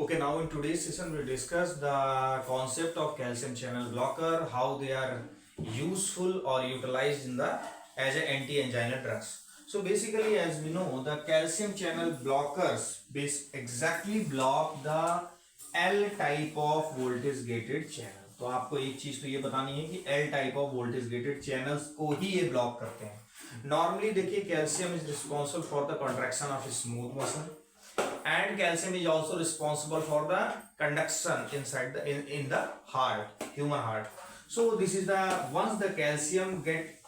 Okay, now in today's session we'll discuss the concept of calcium channel blocker, how they are useful or utilized in the as an anti-anginal drugs. So basically, as we know, the calcium channel blockers exactly block the L type of voltage gated channel. तो आपको एक चीज तो ये बतानी है कि L type of voltage gated channels को ही ये ब्लॉक करते हैं. नॉर्मली देखिए, calcium is responsible for the contraction of smooth muscle and calcium is also responsible for the conduction inside in the heart, human heart. So this is the once the calcium get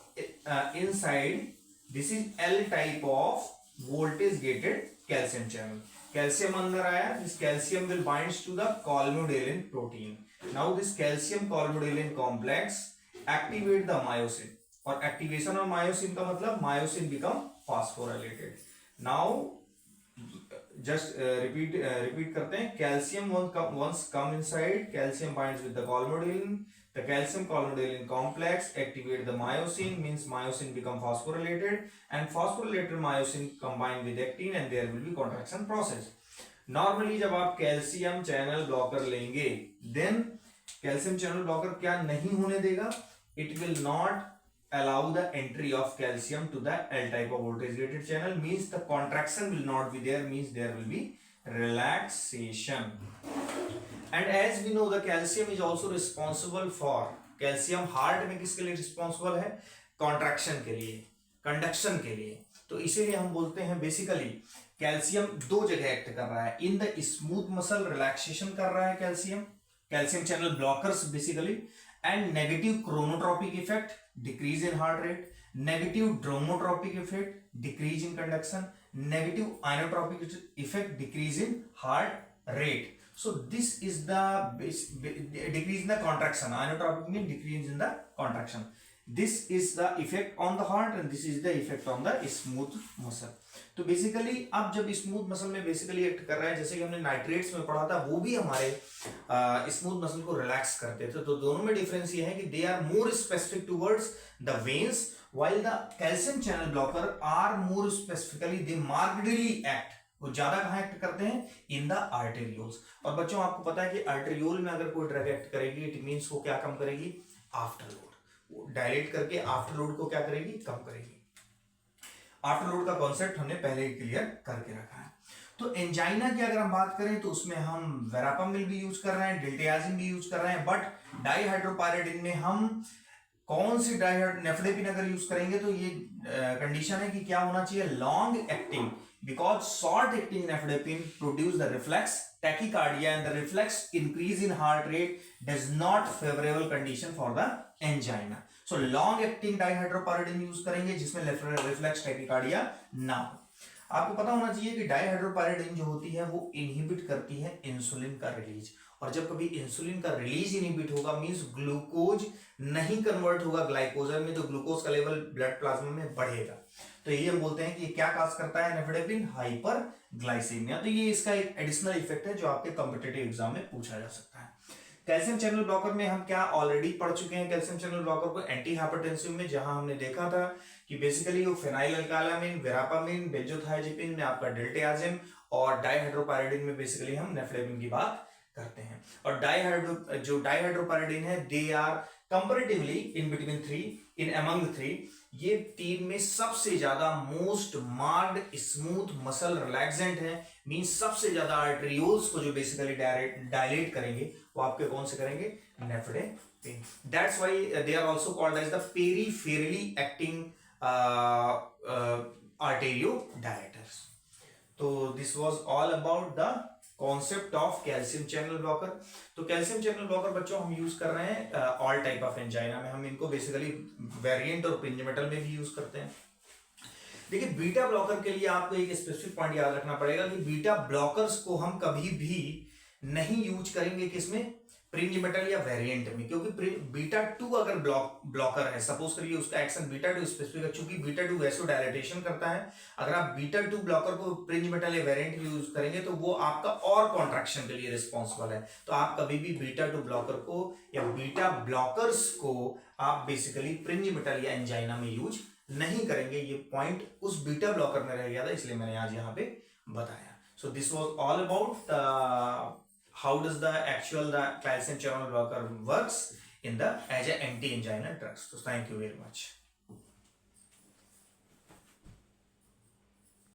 inside, this is L type of voltage gated calcium channel. Calcium अंदर आया, this calcium will binds to the colmogylin protein. Now this calcium colmogylin complex activate the myosin, और activation of myosin का मतलब myosin become phosphorylated. Now just repeat करते हैं. Calcium once come inside, calcium binds with the colmogylin. The calcium colmogylin complex activate the myosin, means myosin become phosphorylated, and phosphorylated myosin combine with actin and there will be contraction process. Normally जब आप calcium channel blocker लेंगे, then calcium channel blocker क्या नहीं होने देगा? It will not allow the entry of calcium to the L type of voltage gated channel, means the contraction will not be there, means there will be relaxation. And as we know, the calcium is also responsible for, calcium heart में किसके लिए responsible है? Contraction के लिए, conduction के लिए. तो इसीलिए हम बोलते हैं बेसिकली कैल्शियम दो जगह एक्ट कर रहा है. In the smooth muscle relaxation कर रहा है calcium channel blockers basically, and negative chronotropic effect, decrease in heart rate, negative dromotropic effect, decrease in conduction, negative inotropic effect, decrease in heart rate. So this is the decrease in the contraction. Inotropic means decrease in the contraction. This is the effect on the heart and this is the effect on the smooth muscle. तो basically अब जब smooth muscle में basically act कर रहा है, जैसे कि हमने नाइट्रेट्स में पढ़ा था, वो भी हमारे स्मूथ मसल को रिलैक्स करते थे. तो दोनों में डिफरेंस ये है कि they are more specific towards the veins, while the calcium channel blocker are more specifically they markedly act. वो ज्यादा कहाँ एक्ट करते हैं? In the arterioles. और बच्चों आपको पता है कि आर्टेरियोल में अगर कोई ड्रग एक्ट करेगी, इट मीन्स वो क्या कम करेगी? After load. डायलेट करके आफ्टर लोड को क्या करेगी? कम करेगी. आफ्टर लोड का कॉन्सेप्ट हमने पहले ही क्लियर करके रखा है. तो एंजाइना की अगर हम बात करें तो उसमें हम वेरापामिल भी यूज कर रहे हैं, डिल्टियाजिन भी यूज कर रहे हैं, बट डाइहाइड्रोपायरिडिन में हम कौन सी नेफेडेपिन अगर यूज करेंगे तो ये कंडीशन है कि क्या होना चाहिए? Long acting, because short acting nifedipine produce the reflex tachycardia and the reflex increase in heart rate does not favorable condition for the angina. So long acting dihydropyridine use करेंगे जिसमें रिफ्लेक्स टैकीकार्डिया ना हो. आपको पता होना चाहिए कि डाइहाइड्रोपायरिडिन जो होती है वो इनहिबिट करती है इंसुलिन का रिलीज, और जब कभी इंसुलिन का रिलीज इनहिबिट होगा मींस ग्लूकोज नहीं कन्वर्ट होगा ग्लाइकोजन में, तो ग्लूकोज का लेवल ब्लड प्लाज्मा में बढ़ेगा. तो ये हम बोलते हैं कि क्या काज करता है नेफेडेपिन? Hyper glycaemia. तो ये इसका एक एडिशनल इफेक्ट है जो आपके कॉम्पिटिटिव एग्जाम में पूछा जा सकता है. कैल्शियम चैनल ब्लॉकर में हम क्या ऑलरेडी पढ़ चुके हैं कैल्शियम चैनल ब्लॉकर को एंटी हाइपरटेंसिव में, जहां हमने देखा था कि बेसिकली वो फेनाइल अल्कालामिन, वेरापामिन, बेंजोथाइजिपिन में आपका डिल्टियाजिन, और डाइहाइड्रोपायरिडिन में बेसिकली हम नेफेडेपिन की बात करते हैं. और डाइहाइड्रोपायरिडिन है, they are comparatively in between three, in among three, ये तीन में सबसे ज्यादा most marked smooth muscle relaxant है. मींस सबसे ज्यादा आर्टेरियोल्स को जो बेसिकली डायलेट करेंगे वो आपके कौन से करेंगे? Nifedipine. That's why they are also called as the peripherally acting arteriodilators. तो this was all about the concept of calcium channel blocker. तो कैल्शियम चैनल ब्लॉकर बच्चों हम यूज कर रहे हैं ऑल टाइप ऑफ एंजाइना में. हम इनको बेसिकली वेरिएंट और प्रिंज मेटल में भी यूज करते हैं. देखिए, बीटा ब्लॉकर के लिए आपको एक स्पेसिफिक पॉइंट याद रखना पड़ेगा कि बीटा ब्लॉकर्स को हम कभी भी नहीं यूज करेंगे किसमें? प्रिंज मेटल या वेरिएंट में, क्योंकि बीटा 2 अगर ब्लॉकर है, सपोज करिए उसका एक्शन बीटा 2 स्पेसिफिक है, चूंकि बीटा 2 वैसोडायलेटेशन करता है, अगर आप बीटा 2 ब्लॉकर को प्रिंज मेटल या वेरिएंट यूज करेंगे तो वो आपका और कॉन्ट्रैक्शन के लिए रिस्पॉन्सिबल है. तो आप कभी भी बीटा 2 ब्लॉकर को या बीटा ब्लॉकर्स को आप बेसिकली प्रिंज मेटल या एंजाइना में यूज नहीं करेंगे. ये पॉइंट उस बीटा ब्लॉकर में रह गया था, इसलिए मैंने आज यहाँ पे बताया. So this was all about how does the calcium channel blocker works in the as an anti-angina drugs. So thank you very much.